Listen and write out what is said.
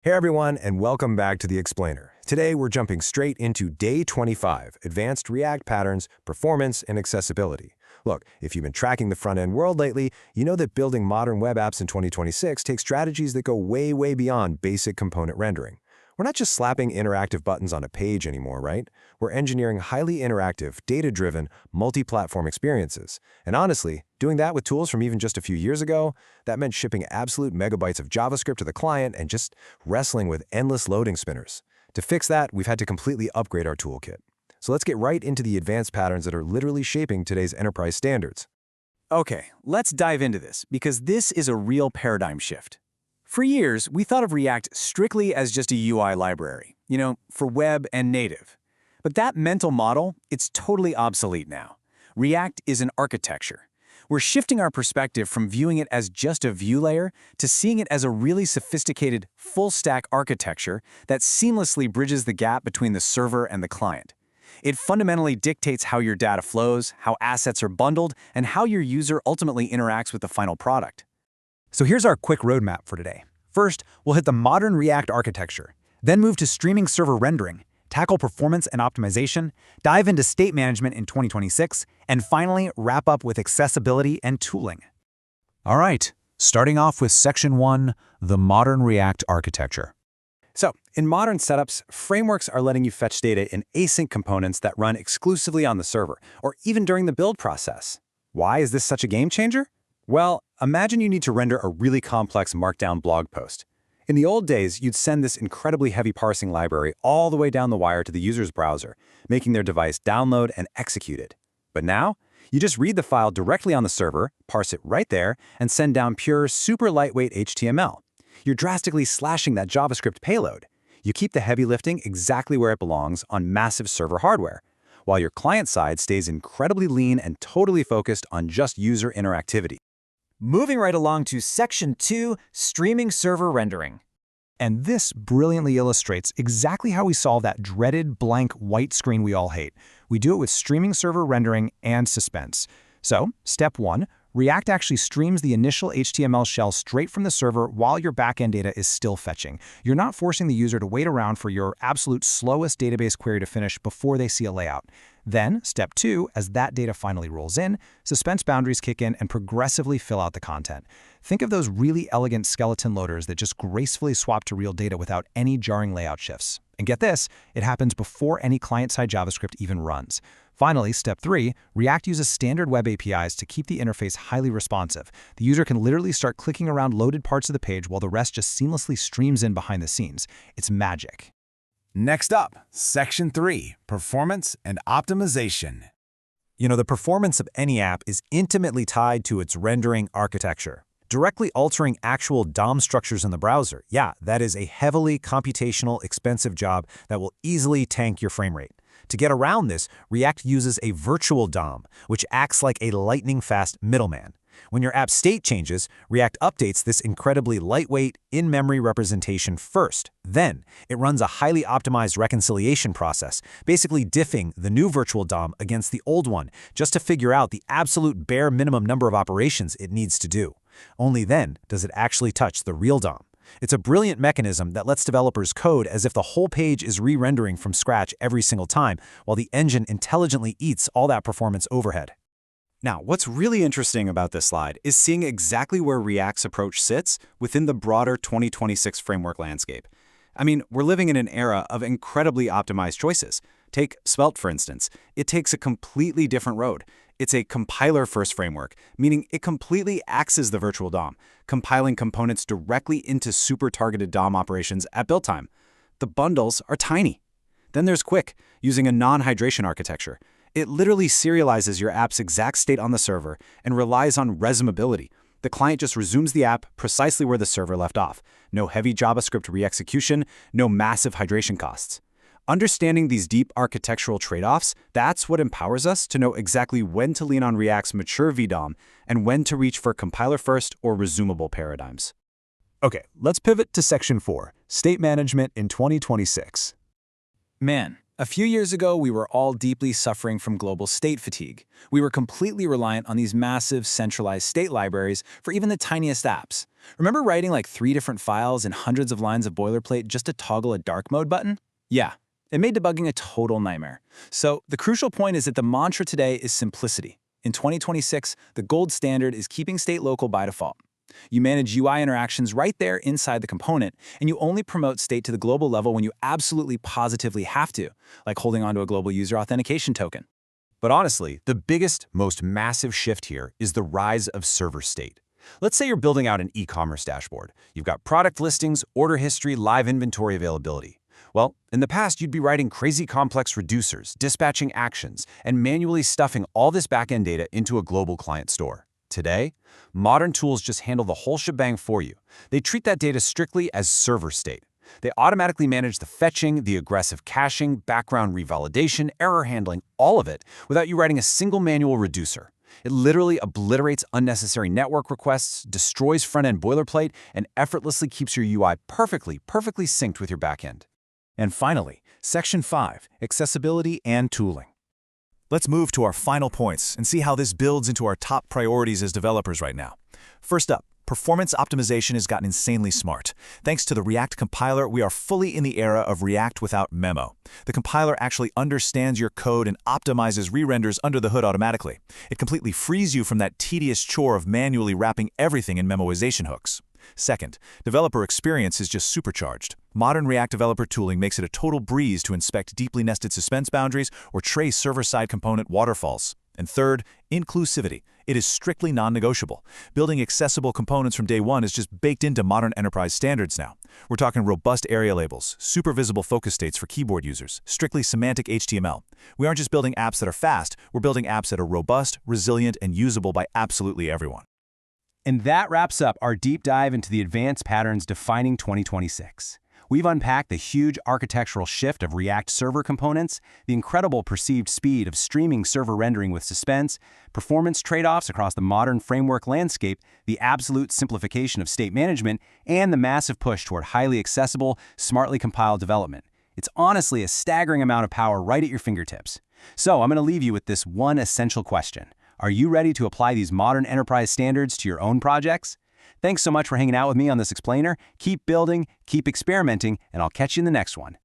Hey everyone, and welcome back to The Explainer. Today we're jumping straight into Day 25, Advanced React Patterns, Performance, and Accessibility. Look, if you've been tracking the front-end world lately, you know that building modern web apps in 2026 takes strategies that go way beyond basic component rendering. We're not just slapping interactive buttons on a page anymore, right? We're engineering highly interactive, data-driven, multi-platform experiences. And honestly, doing that with tools from even just a few years ago, that meant shipping absolute megabytes of JavaScript to the client and just wrestling with endless loading spinners. To fix that, we've had to completely upgrade our toolkit. So let's get right into the advanced patterns that are literally shaping today's enterprise standards. Okay, let's dive into this, because this is a real paradigm shift. For years, we thought of React strictly as just a UI library, for web and native. But that mental model, it's totally obsolete now. React is an architecture. We're shifting our perspective from viewing it as just a view layer to seeing it as a really sophisticated, full-stack architecture that seamlessly bridges the gap between the server and the client. It fundamentally dictates how your data flows, how assets are bundled, and how your user ultimately interacts with the final product. So here's our quick roadmap for today. First, we'll hit the modern React architecture, then move to streaming server rendering, tackle performance and optimization, dive into state management in 2026, and finally wrap up with accessibility and tooling. All right, starting off with Section 1, the modern React architecture. So, in modern setups, frameworks are letting you fetch data in async components that run exclusively on the server, or even during the build process. Why is this such a game changer? Well, imagine you need to render a really complex Markdown blog post. In the old days, you'd send this incredibly heavy parsing library all the way down the wire to the user's browser, making their device download and execute it. But now, you just read the file directly on the server, parse it right there, and send down pure, super lightweight HTML. You're drastically slashing that JavaScript payload. You keep the heavy lifting exactly where it belongs on massive server hardware, while your client side stays incredibly lean and totally focused on just user interactivity. Moving right along to Section 2, Streaming Server Rendering. And this brilliantly illustrates exactly how we solve that dreaded blank white screen we all hate. We do it with streaming server rendering and Suspense. So, step 1, React actually streams the initial HTML shell straight from the server while your backend data is still fetching. You're not forcing the user to wait around for your absolute slowest database query to finish before they see a layout. Then, step 2, as that data finally rolls in, Suspense boundaries kick in and progressively fill out the content. Think of those really elegant skeleton loaders that just gracefully swap to real data without any jarring layout shifts. And get this, it happens before any client-side JavaScript even runs. Finally, step 3, React uses standard web APIs to keep the interface highly responsive. The user can literally start clicking around loaded parts of the page while the rest just seamlessly streams in behind the scenes. It's magic. Next up, Section 3, Performance and Optimization. The performance of any app is intimately tied to its rendering architecture. Directly altering actual DOM structures in the browser, that is a heavily computational, expensive job that will easily tank your frame rate. To get around this, React uses a virtual DOM, which acts like a lightning-fast middleman. When your app state changes, React updates this incredibly lightweight, in-memory representation first. Then, it runs a highly optimized reconciliation process, basically diffing the new virtual DOM against the old one, just to figure out the absolute bare minimum number of operations it needs to do. Only then does it actually touch the real DOM. It's a brilliant mechanism that lets developers code as if the whole page is re-rendering from scratch every single time, while the engine intelligently eats all that performance overhead. Now, what's really interesting about this slide is seeing exactly where React's approach sits within the broader 2026 framework landscape. We're living in an era of incredibly optimized choices. Take Svelte, for instance. It takes a completely different road. It's a compiler-first framework, meaning it completely axes the virtual DOM, compiling components directly into super-targeted DOM operations at build time. The bundles are tiny. Then there's Quick, using a non-hydration architecture. It literally serializes your app's exact state on the server and relies on resumability. The client just resumes the app precisely where the server left off. No heavy JavaScript re-execution, no massive hydration costs. Understanding these deep architectural trade-offs, that's what empowers us to know exactly when to lean on React's mature VDOM and when to reach for compiler-first or resumable paradigms. Okay, let's pivot to Section 4, State Management in 2026. Man, a few years ago, we were all deeply suffering from global state fatigue. We were completely reliant on these massive, centralized state libraries for even the tiniest apps. Remember writing like 3 different files and hundreds of lines of boilerplate just to toggle a dark mode button? Yeah, it made debugging a total nightmare. So the crucial point is that the mantra today is simplicity. In 2026, the gold standard is keeping state local by default. You manage UI interactions right there inside the component, and you only promote state to the global level when you absolutely positively have to, like holding onto a global user authentication token. But honestly, the biggest, most massive shift here is the rise of server state. Let's say you're building out an e-commerce dashboard. You've got product listings, order history, live inventory availability. Well, in the past, you'd be writing crazy complex reducers, dispatching actions, and manually stuffing all this backend data into a global client store. Today, modern tools just handle the whole shebang for you. They treat that data strictly as server state. They automatically manage the fetching, the aggressive caching, background revalidation, error handling, all of it, without you writing a single manual reducer. It literally obliterates unnecessary network requests, destroys front-end boilerplate, and effortlessly keeps your UI perfectly synced with your backend. And finally, Section 5, Accessibility and Tooling. Let's move to our final points and see how this builds into our top priorities as developers right now. First up, performance optimization has gotten insanely smart. Thanks to the React compiler, we are fully in the era of React without memo. The compiler actually understands your code and optimizes re-renders under the hood automatically. It completely frees you from that tedious chore of manually wrapping everything in memoization hooks. Second, developer experience is just supercharged. Modern React developer tooling makes it a total breeze to inspect deeply nested suspense boundaries or trace server-side component waterfalls. And third, inclusivity. It is strictly non-negotiable. Building accessible components from day one is just baked into modern enterprise standards now. We're talking robust area labels, super visible focus states for keyboard users, strictly semantic HTML. We aren't just building apps that are fast, we're building apps that are robust, resilient, and usable by absolutely everyone. And that wraps up our deep dive into the advanced patterns defining 2026. We've unpacked the huge architectural shift of React server components, the incredible perceived speed of streaming server rendering with Suspense, performance trade-offs across the modern framework landscape, the absolute simplification of state management, and the massive push toward highly accessible, smartly compiled development. It's honestly a staggering amount of power right at your fingertips. So I'm going to leave you with this one essential question. Are you ready to apply these modern enterprise standards to your own projects? Thanks so much for hanging out with me on this explainer. Keep building, keep experimenting, and I'll catch you in the next one.